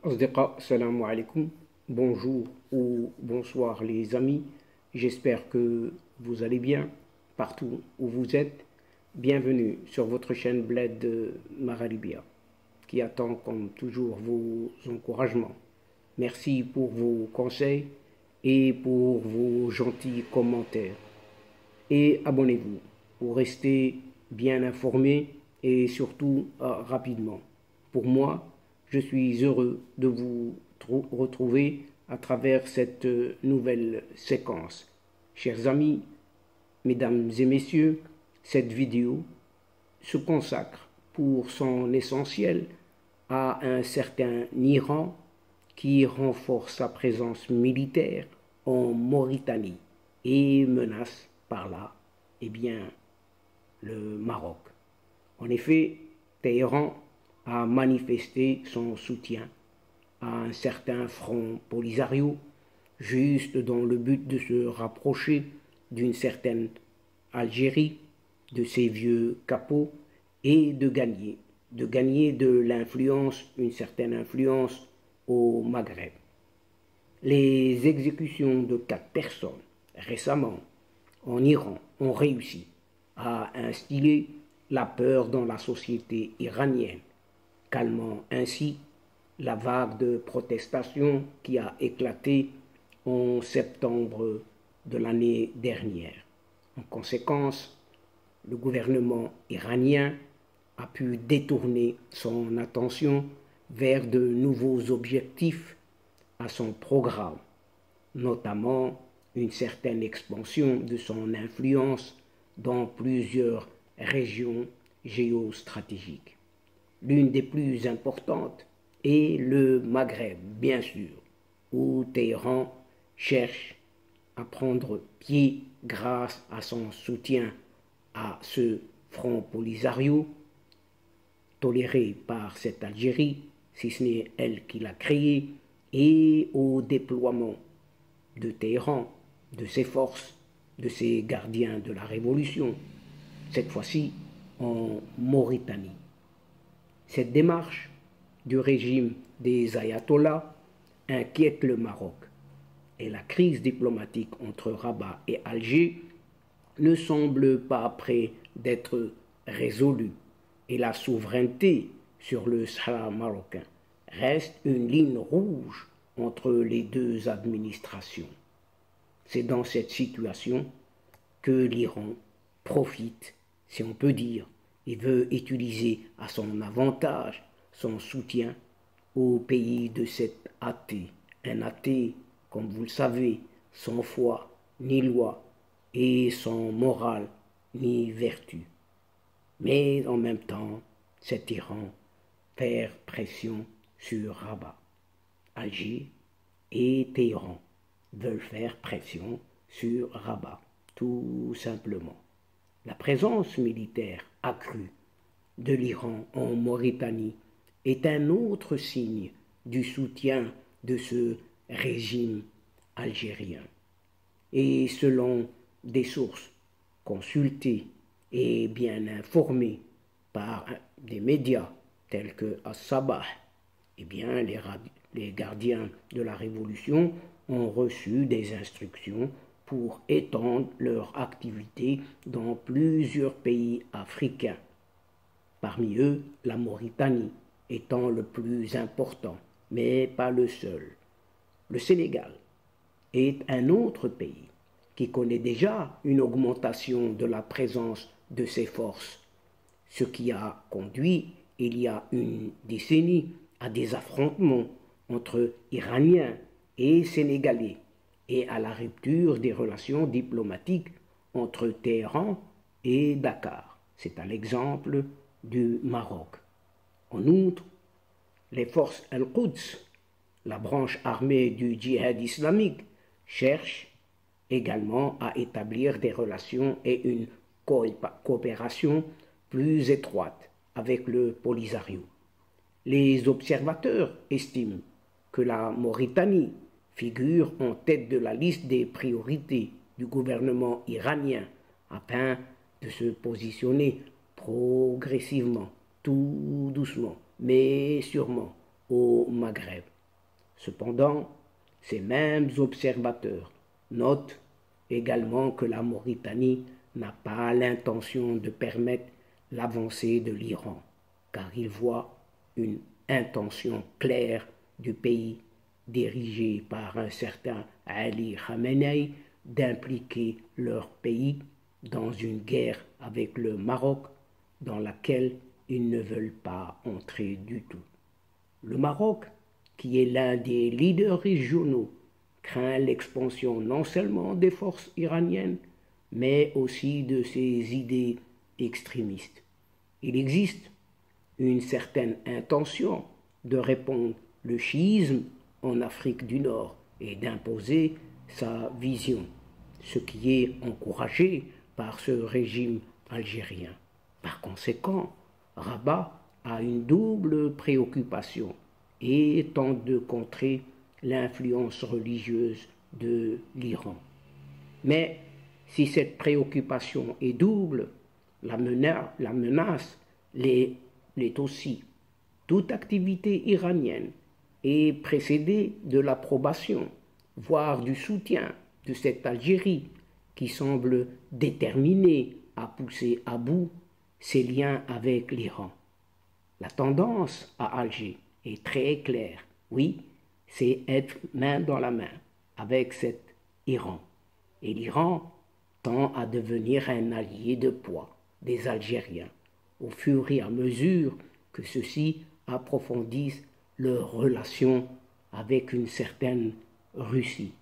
Asdiqa, salam alaikum. Bonjour ou bonsoir les amis. J'espère que vous allez bien partout où vous êtes. Bienvenue sur votre chaîne Bled Magharibia qui attend comme toujours vos encouragements. Merci pour vos conseils et pour vos gentils commentaires. Et abonnez-vous pour rester bien informé et surtout rapidement. Pour moi, je suis heureux de vous retrouver à travers cette nouvelle séquence. Chers amis, mesdames et messieurs, cette vidéo se consacre pour son essentiel à un certain Iran qui renforce sa présence militaire en Mauritanie et menace par là, le Maroc. En effet, Téhéran a manifesté son soutien à un certain front Polisario, juste dans le but de se rapprocher d'une certaine Algérie, de ses vieux capots, et de gagner de l'influence, une certaine influence au Maghreb. Les exécutions de 4 personnes récemment en Iran ont réussi à instiller la peur dans la société iranienne, calmant ainsi la vague de protestation qui a éclaté en septembre de l'année dernière. En conséquence, le gouvernement iranien a pu détourner son attention vers de nouveaux objectifs à son programme, notamment une certaine expansion de son influence dans plusieurs régions géostratégiques. L'une des plus importantes est le Maghreb, bien sûr, où Téhéran cherche à prendre pied grâce à son soutien à ce front Polisario, toléré par cette Algérie, si ce n'est elle qui l'a créé, et au déploiement de Téhéran, de ses forces, de ses gardiens de la révolution, cette fois-ci en Mauritanie. Cette démarche du régime des ayatollahs inquiète le Maroc et la crise diplomatique entre Rabat et Alger ne semble pas près d'être résolue et la souveraineté sur le Sahara marocain reste une ligne rouge entre les deux administrations. C'est dans cette situation que l'Iran profite, si on peut dire, et veut utiliser à son avantage son soutien au pays de cet athée. Un athée, comme vous le savez, sans foi ni loi et sans morale ni vertu. Mais en même temps, cet Iran fait pression sur Rabat. Alger et Téhéran veulent faire pression sur Rabat, tout simplement. La présence militaire accrue de l'Iran en Mauritanie est un autre signe du soutien de ce régime algérien. Et selon des sources consultées et bien informées par des médias tels que As-Sabah, les gardiens de la révolution ont reçu des instructions pour étendre leur activité dans plusieurs pays africains. Parmi eux, la Mauritanie étant le plus important, mais pas le seul. Le Sénégal est un autre pays qui connaît déjà une augmentation de la présence de ses forces, ce qui a conduit, il y a une décennie, à des affrontements entre Iraniens et Sénégalais et à la rupture des relations diplomatiques entre Téhéran et Dakar. C'est à l'exemple du Maroc. En outre, les forces Al-Quds, la branche armée du djihad islamique, cherchent également à établir des relations et une coopération plus étroite avec le Polisario. Les observateurs estiment que la Mauritanie figure en tête de la liste des priorités du gouvernement iranien afin de se positionner progressivement, tout doucement, mais sûrement au Maghreb. Cependant, ces mêmes observateurs notent également que la Mauritanie n'a pas l'intention de permettre l'avancée de l'Iran, car ils voient une intention claire du pays dirigé par un certain Ali Khamenei d'impliquer leur pays dans une guerre avec le Maroc dans laquelle ils ne veulent pas entrer du tout. Le Maroc, qui est l'un des leaders régionaux, craint l'expansion non seulement des forces iraniennes, mais aussi de ses idées extrémistes. Il existe une certaine intention de répandre le chiisme en Afrique du Nord et d'imposer sa vision, ce qui est encouragé par ce régime algérien. Par conséquent, Rabat a une double préoccupation et tente de contrer l'influence religieuse de l'Iran. Mais si cette préoccupation est double, la menace l'est aussi. Toute activité iranienne est précédée de l'approbation, voire du soutien de cette Algérie qui semble déterminée à pousser à bout ses liens avec l'Iran. La tendance à Alger est très claire. Oui, c'est être main dans la main avec cet Iran. Et l'Iran tend à devenir un allié de poids des Algériens au fur et à mesure que ceux-ci approfondissent leurs relations avec une certaine Russie.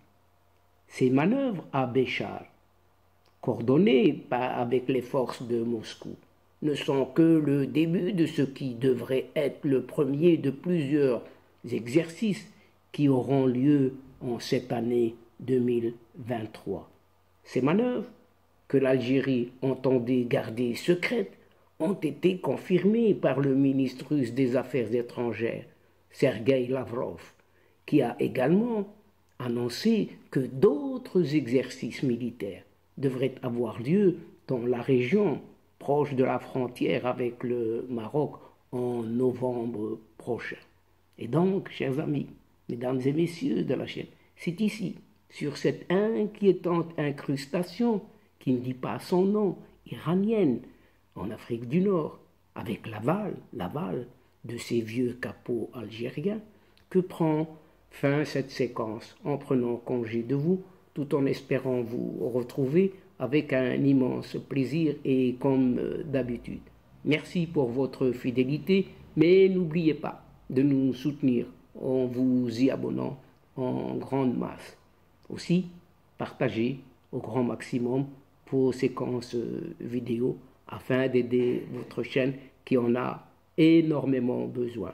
Ces manœuvres à Béchar, coordonnées avec les forces de Moscou, ne sont que le début de ce qui devrait être le premier de plusieurs exercices qui auront lieu en cette année 2023. Ces manœuvres, que l'Algérie entendait garder secrètes, ont été confirmées par le ministre russe des Affaires étrangères, Sergueï Lavrov, qui a également annoncé que d'autres exercices militaires devraient avoir lieu dans la région proche de la frontière avec le Maroc en novembre prochain. Et donc, chers amis, mesdames et messieurs de la chaîne, c'est ici, sur cette inquiétante incrustation qui ne dit pas son nom, iranienne, en Afrique du Nord, avec l'aval de ces vieux capots algériens, que prend fin cette séquence en prenant congé de vous, tout en espérant vous retrouver avec un immense plaisir et comme d'habitude. Merci pour votre fidélité, mais n'oubliez pas de nous soutenir en vous y abonnant en grande masse. Aussi, partagez au grand maximum vos séquences vidéo afin d'aider votre chaîne qui en a énormément besoin.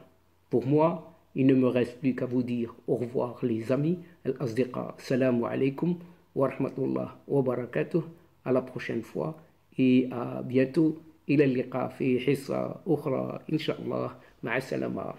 Pour moi, il ne me reste plus qu'à vous dire au revoir les amis. Al-Asdiqa, salamu alaikum wa rahmatullah wa barakatuh. À la prochaine fois et à bientôt. إلى اللقاء في حصة أخرى إن شاء الله. مع السلامة.